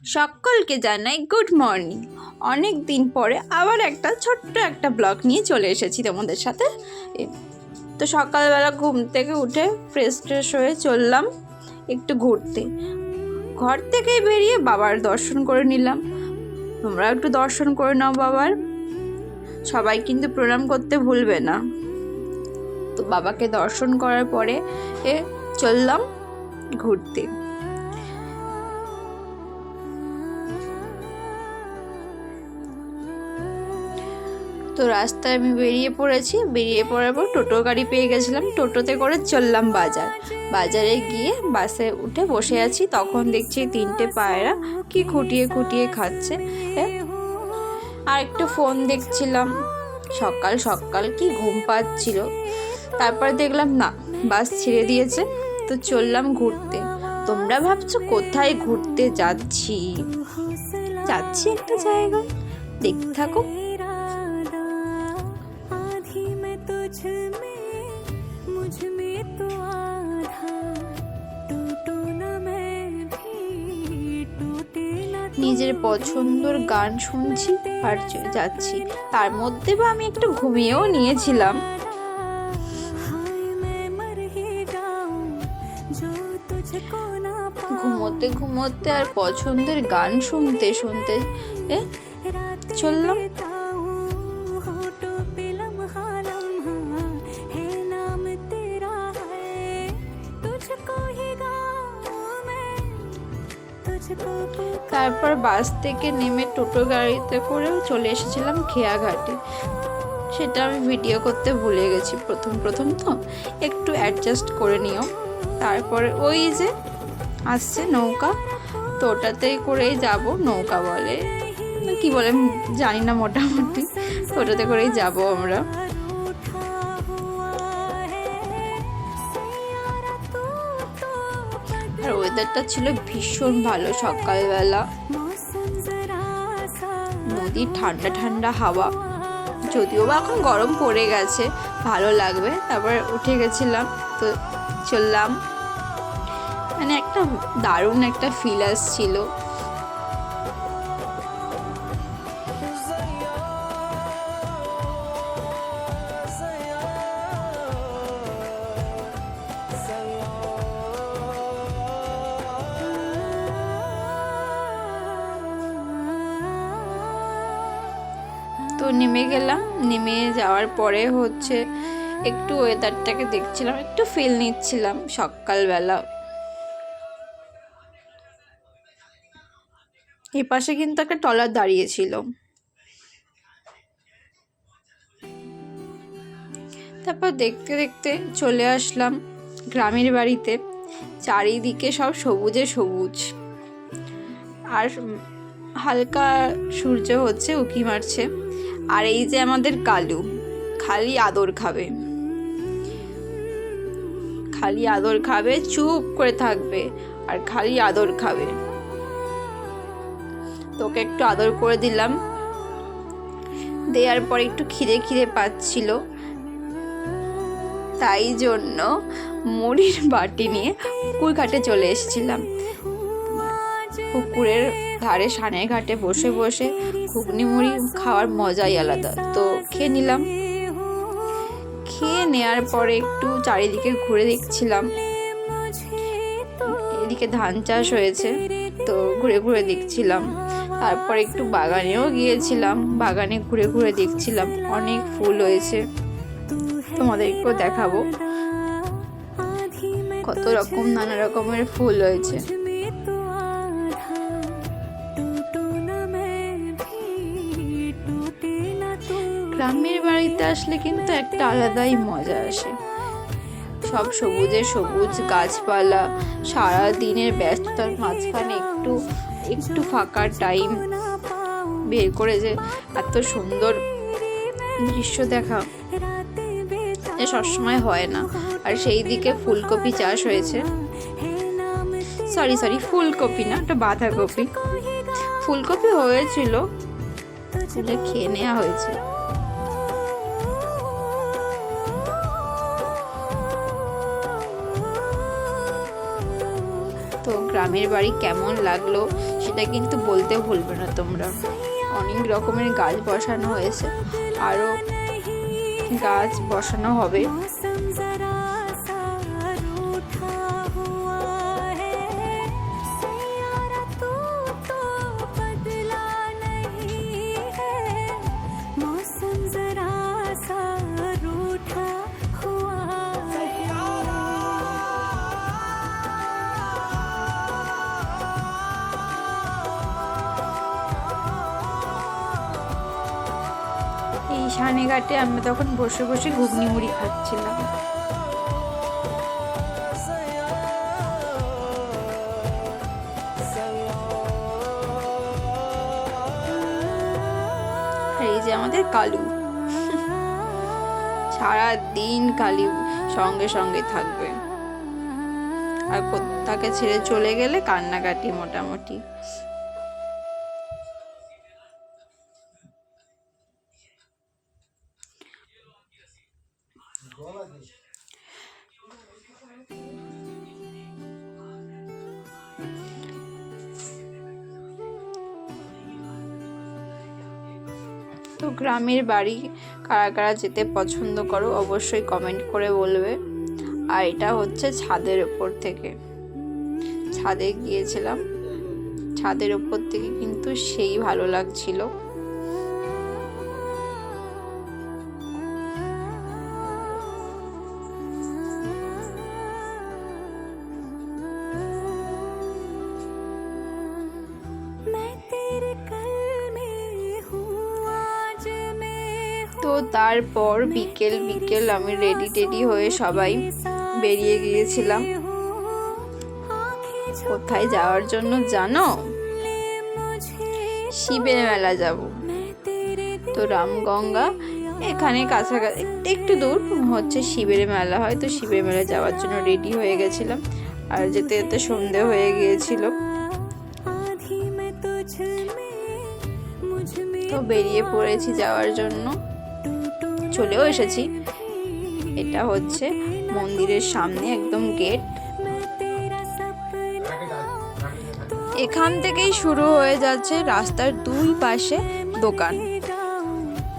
সকলকে জানাই good morning. অনেক দিন পরে আবার একটা ছোট্ট একটা ব্লগ নিয়ে চলে এসেছি তোমাদের সাথে। তো সকালবেলা ঘুম থেকে উঠে ফ্রেশ হয়ে চললাম একটু ঘুরতে। ঘর থেকে বেরিয়ে বাবার দর্শন করে নিলাম। তোমরা একটু দর্শন করে নাও বাবার। সবাই কিন্তু প্রণাম করতে ভুলবে না। তো বাবাকে দর্শন করার পরে চললাম ঘুরতে। তো রাস্তায় আমি বেরিয়ে পড়ার পর টোটো গাড়ি পেয়ে গেছিলাম। টোটোতে করে চললাম বাজারে গিয়ে বাসে উঠে বসে আছি। তখন দেখছি 3টে পায়রা কি খুঁটিয়ে খুঁটিয়ে খাচ্ছে। আর একটু ফোন দেখছিলাম। সকাল সকাল কি ঘুম পাচ্ছিল। তারপর দেখলাম না, বাস ছেড়ে দিয়েছে। তো চললাম ঘুরতে। তোমরা ভাবছো কোথায় ঘুরতে যাচ্ছি একটা জায়গায়, দেখতে থাকো। নিজের পছন্দের গান শুনছি আর যাচ্ছি। তার মধ্যে বা আমি একটু ঘুমিয়েও নিয়েছিলাম। ঘুমোতে আর পছন্দের গান শুনতে চললাম। তারপর বাস থেকে নেমে টোটো গাড়িতে করে চলে এসেছিলাম খেয়াঘাটে। সেটা আমি ভিডিও করতে ভুলে গেছি। প্রথম তো একটু অ্যাডজাস্ট করে নিও। তারপরে ওই যে আসছে নৌকা, তো ওটাতেই করেই যাব। নৌকা বলে কি বলে জানি না, মোটামুটি ওটাতে করেই যাব আমরা। আর ওয়েদারটা ছিল ভীষণ ভালো। সকালবেলা নদীর ঠান্ডা ঠান্ডা হাওয়া, যদিও বা এখন গরম পড়ে গেছে, ভালো লাগবে। তারপর উঠে গেছিলাম, তো চললাম। মানে একটা দারুণ একটা ফিল আসছিল। তো নেমে গেলাম। নেমে যাওয়ার পরে একটু ওয়েদারটাকে দেখছিলাম, একটু ফিল নিচ্ছিলাম সকালবেলা। এই পাশে কিন্তু একটা ট্রলার দাঁড়িয়েছিল। তারপর দেখতে দেখতে চলে আসলাম গ্রামের বাড়িতে। চারিদিকে সব সবুজে সবুজ, আর হালকা সূর্য উঁকি মারছে। আর এই যে আমাদের কালু খালি আদর খাবে, চুপ করে থাকবে আর খালি আদর খাবে। তোকে একটু আদর করে দিলাম। দেওয়ার পর একটু খিদে পাচ্ছিল, তাই জন্য মুড়ির বাটি নিয়ে পুকুর ঘাটে চলে এসেছিলাম। পুকুরের ধারে সানের ঘাটে বসে ঘুগনি মুড়ি খাওয়ার মজাই আলাদা। তো খেয়ে নিলাম। খেয়ে নেওয়ার পরে একটু চারিদিকে ঘুরে দেখছিলাম। এদিকে ধান চাষ হয়েছে, তো ঘুরে দেখছিলাম। তারপর একটু বাগানেও গিয়েছিলাম। বাগানে ঘুরে দেখছিলাম, অনেক ফুল হয়েছে। তোমাদেরকেও দেখাবো কত রকম নানা রকমের ফুল হয়েছে। গ্রামের বাড়িতে আসলে কিন্তু একটা আলাদাই মজা আসে। সব সবুজে সবুজ গাছপালা, সারা দিনের ব্যস্ততার মাঝখানে একটু ফাঁকা টাইম বের করে যে এত সুন্দর দৃশ্য দেখা সবসময় হয় না। আর সেই দিকে ফুলকপি চাষ হয়েছে। সরি ফুলকপি না, একটা বাঁধাকপি। ফুলকপি হয়েছিল, সেটা খেয়ে নেওয়া হয়েছে। তো গ্রামের বাড়ি কেমন লাগলো সেটা কিন্তু বলতে ভুলবে না তোমরা। অনেক রকমের গাছ বসানো হয়েছে, আরও গাছ বসানো হবে। এই সানে ঘাটে আমরা তখন বসে বসে ঘুগনি মুড়ি খাচ্ছিলাম। এই যে আমাদের কালু, সারা দিন কালু সঙ্গে সঙ্গে থাকবে, আর তাকে ছেড়ে চলে গেলে কান্নাকাটি মোটামুটি। তো গ্রামের বাড়ি কারা কারা যেতে পছন্দ করো অবশ্যই কমেন্ট করে বলবে। আর এটা হচ্ছে ছাদের উপর থেকে, ছাদে গিয়েছিলাম, ছাদের উপর থেকে কিন্তু সেই ভালো লাগছিল। তো তারপর বিকেল আমি রেডি হয়ে সবাই বেরিয়ে গিয়েছিলাম। কোথায় যাওয়ার জন্য জানো? শিবের মেলা যাব। তো রামগঙ্গা এখানে কাছাকাছি একটু দূর হচ্ছে শিবের মেলা হয়, তো শিবের মেলা যাওয়ার জন্য রেডি হয়ে গেছিলাম। আর যেতে যেতে সন্ধে হয়ে গিয়েছিল, তো বেরিয়ে পড়েছি যাওয়ার জন্য, চলেও এসেছি। এটা হচ্ছে মন্দিরের সামনে একদম গেট। এখান থেকেই শুরু হয়ে যাচ্ছে রাস্তার দুই পাশে দোকান।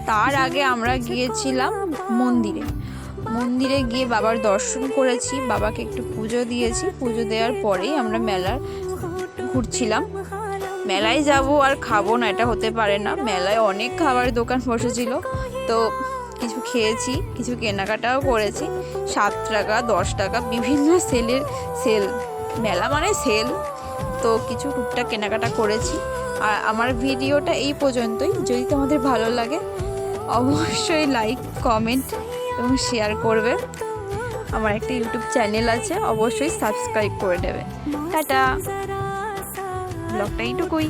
তার আগে আমরা গিয়েছিলাম মন্দিরে গিয়ে বাবার দর্শন করেছি, বাবাকে একটু পুজো দিয়েছি। পুজো দেওয়ার পরেই আমরা মেলা ঘুরছিলাম। মেলায় যাব আর খাবো না, এটা হতে পারে না। মেলায় অনেক খাবার দোকান বসেছিল, তো কিছু খেয়েছি, কিছু কেনাকাটাও করেছি। 7 টাকা 10 টাকা বিভিন্ন সেল, মেলা মানে সেল, তো কিছু টুকটাক কেনাকাটা করেছি। আর আমার ভিডিওটা এই পর্যন্তই। যদি তোমাদের ভালো লাগে অবশ্যই লাইক, কমেন্ট এবং শেয়ার করবে। আমার একটা ইউটিউব চ্যানেল আছে, অবশ্যই সাবস্ক্রাইব করে দেবে। টাটা, ব্লগটা এইটুকুই।